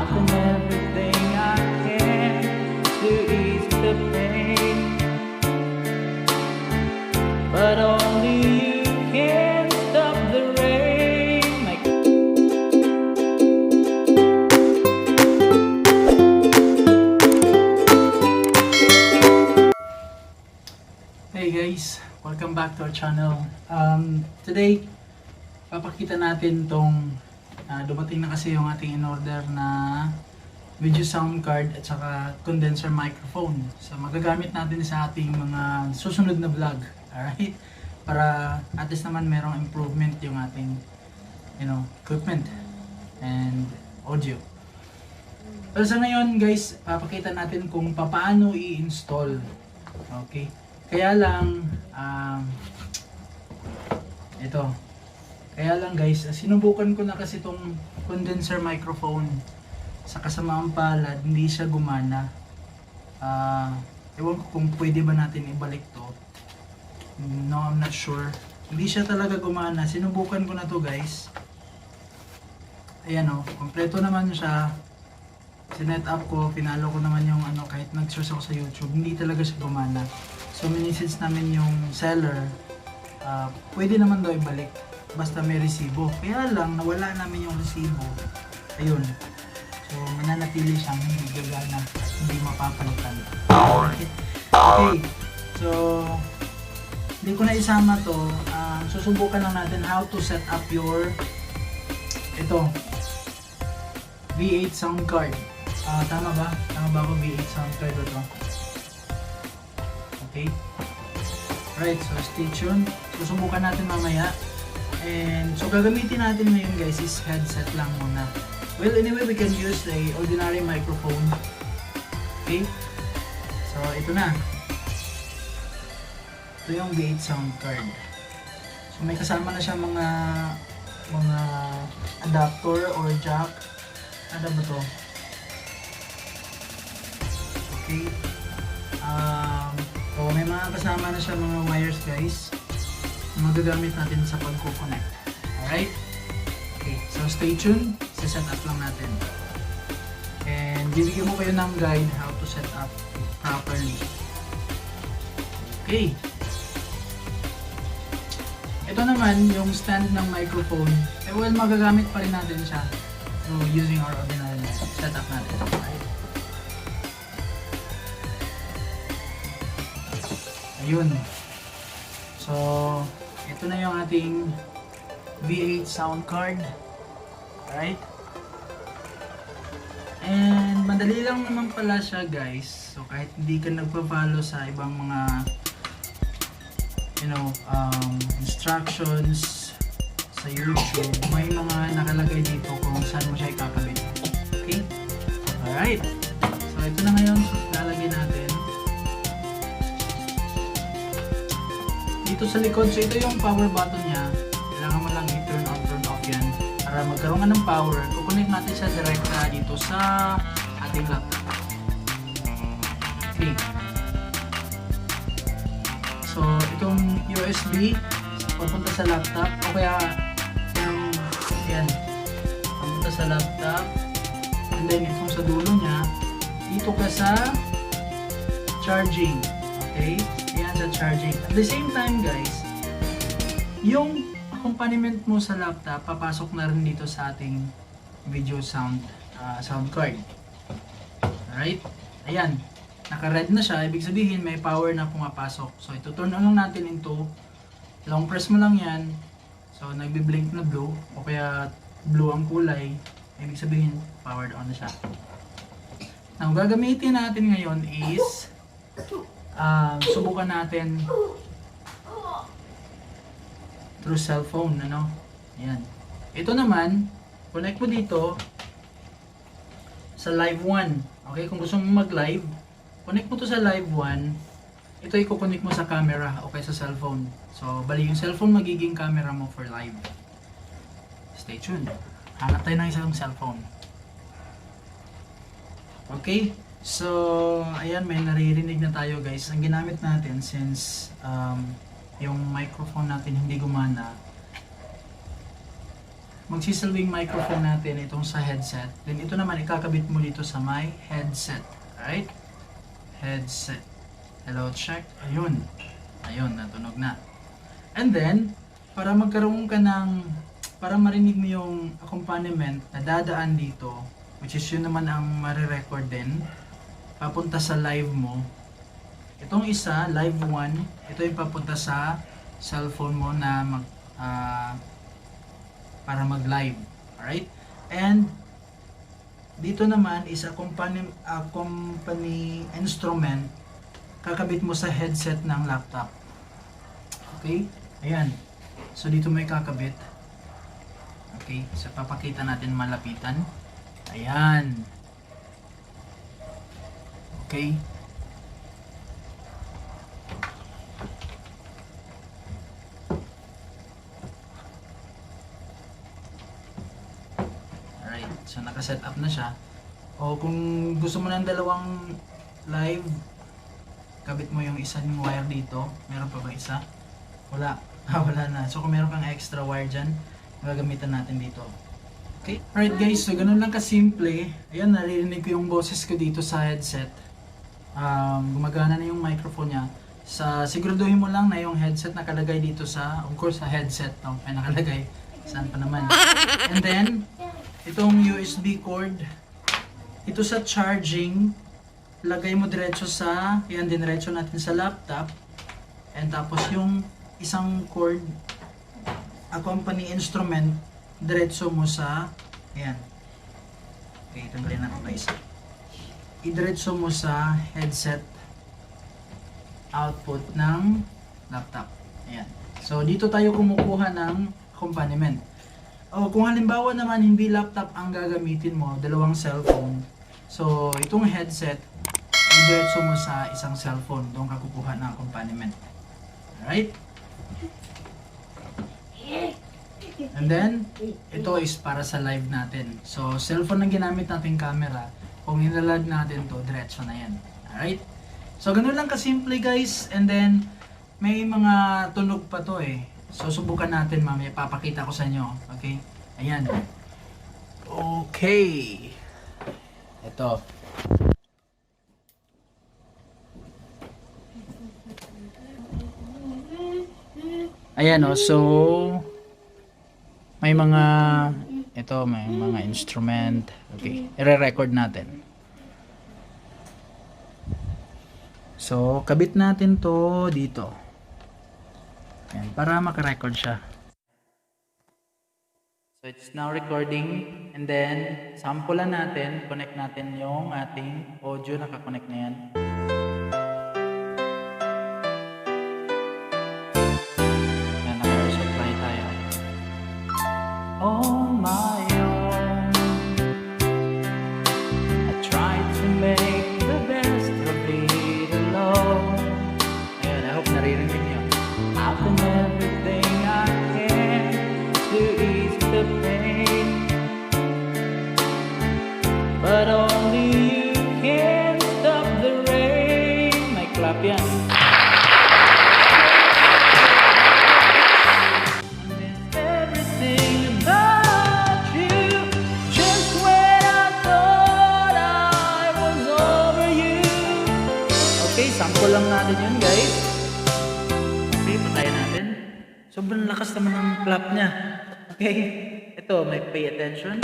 I've done everything I can to ease the pain, but only you can stop the rain. Hey guys, welcome back to our channel. Today, papakita natin tong dumating na kasi yung ating in-order na video sound card at saka condenser microphone. So magagamit natin sa ating mga susunod na vlog. Alright? Para at least naman merong improvement yung ating equipment and audio. Pero sa ngayon guys, papakita natin kung paano i-install. Okay? Kaya lang, Kaya lang guys, sinubukan ko na kasi itong condenser microphone. Sa kasamaang palad, hindi siya gumana. Ewan ko kung pwede ba natin ibalik to. No, I'm not sure. Hindi siya talaga gumana. Sinubukan ko na to guys. Ayan o, kompleto naman siya. Sinet up ko, pinalo ko naman yung kahit nag-search ako sa YouTube, hindi talaga siya gumana. So minisearch namin yung seller, pwede naman daw ibalik basta may resibo. Kaya lang nawala namin yung resibo. Ayun. So mananatili siyang hindi gagana, hindi mapapalitan. Okay. So hindi ko na isama to. Susubukan lang natin how to set up your V8 sound card. Tama ba? Tama ba ako V8 sound card ito? Okay. Right, so stay tuned. Susubukan natin mamaya. And so gagamitin natin ngayon guys is headset lang muna. Well, anyway, we can use a ordinary microphone. Okay. So ito na. Ito yung V8 sound card. So may kasama na siya mga adapter or jack. Ano ba to? Okay. So may mga kasama na siya mga wires guys. Magagamit natin sa pagko-connect. Alright? Okay, so stay tuned. Set up lang natin. And bibigyan ko kayo ng guide how to set up properly. Okay. Ito naman yung stand ng microphone. Well, magagamit pa rin natin siya. So using our ordinary setup natin. Alright? Ayun. So, ito na yung ating V8 sound card. Alright? And madali lang naman pala siya guys. So, kahit hindi ka nagpa-follow sa ibang mga instructions sa YouTube, may mga nakalagay dito kung saan mo siya ikakabit. Okay? Alright. So, ito na ngayon. So, lalagay natin. Dito sa likod, so ito yung power button niya. Kailangan mo lang i-turn on, turn off yan. Para magkaroon ng power, kukunik natin siya direkta dito sa ating laptop. Okay. So, itong USB, papunta sa laptop, o kaya yan, papunta sa laptop. And then, itong sa dulo niya, dito ka sa charging. Okay? Yan sa charging. At the same time guys, yung accompaniment mo sa laptop, papasok na rin dito sa ating video sound card. Alright? Ayan. Naka-red na siya. Ibig sabihin may power na pumapasok. So ito turn on lang natin into long press mo lang yan. So nagbi-blink na blue o kaya blue ang kulay. Ibig sabihin powered on na siya. Now gagamitin natin ngayon is subukan natin through cellphone, Ayan. Ito naman, connect mo dito sa live 1. Okay, kung gusto mo mag-live, connect mo to sa live 1. Ito i-connect mo sa camera o kaya sa cellphone. So, bali yung cellphone magiging camera mo for live. Stay tuned. Hanap tayo ng isang cellphone. Okay? So, ayan, may naririnig na tayo guys. Ang ginamit natin since yung microphone natin hindi gumana, magsisilbing microphone natin itong sa headset. Then ito naman ikakabit mo dito sa my headset. Alright? Headset. Hello, check. Ayun. Ayun, natunog na. And then, para magkaroon ka ng, para marinig mo yung accompaniment na dadaan dito, which is yun naman ang marirecord din, papunta sa live mo. Itong isa, live 1, ito yung papunta sa cellphone mo na para mag-live. Alright? And, dito naman is accompany instrument, kakabit mo sa headset ng laptop. Okay? Ayan. So, dito may kakabit. Okay? So, papakita natin malapitan. Ayan. Okay? Alright. So, nakaset up na siya. O, kung gusto mo ng dalawang live, kabit mo yung isang wire dito. Meron pa ba isa? Wala. Wala na. So kung meron kang extra wire dyan, gagamitan natin dito. Okay? Alright guys, so ganun lang kasimple. Ayan, naririnig ko yung boses ko dito sa headset. Gumagana na yung microphone niya. Siguraduhin mo lang na yung headset nakalagay dito sa, of course sa headset, no? Ay nakalagay. Saan pa naman? And then, itong USB cord, ito sa charging, lagay mo diretso sa, yan diretso natin sa laptop. And tapos yung isang cord, accompany instrument, diretso mo sa, yan. Okay, tanggalin natin pa isa. Idiretso mo sa headset output ng laptop. Ayan. So, dito tayo kumukuha ng accompaniment. O, kung halimbawa naman hindi laptop ang gagamitin mo, dalawang cellphone. So, itong headset, idiretso mo sa isang cellphone, doon ka kukuha ng accompaniment. Alright? And then, ito is para sa live natin. So, cellphone na ginamit natin camera, kung nilalag natin to, diretso na yan. Alright? So, ganun lang kasimple guys. And then, may mga tunog pa to eh. So, subukan natin mamaya. Papakita ko sa inyo. Okay? Ayan. Okay. Ito. Ayan o, so may mga instrument. Okay, i-record natin. So, kabit natin to dito. Ayan, para makarecord siya. So, it's now recording. And then, sample natin. Connect natin yung ating audio. Nakakonect na yan. On my own, I tried to make the best of it alone. And I hope naririnig niyo. I've done everything I can to ease the pain, but only you can stop the rain. May clap yan. Sample lang natin yun guys. Okay, patayin natin. Sobrang lakas naman ng clap niya. Okay, ito may pay attention.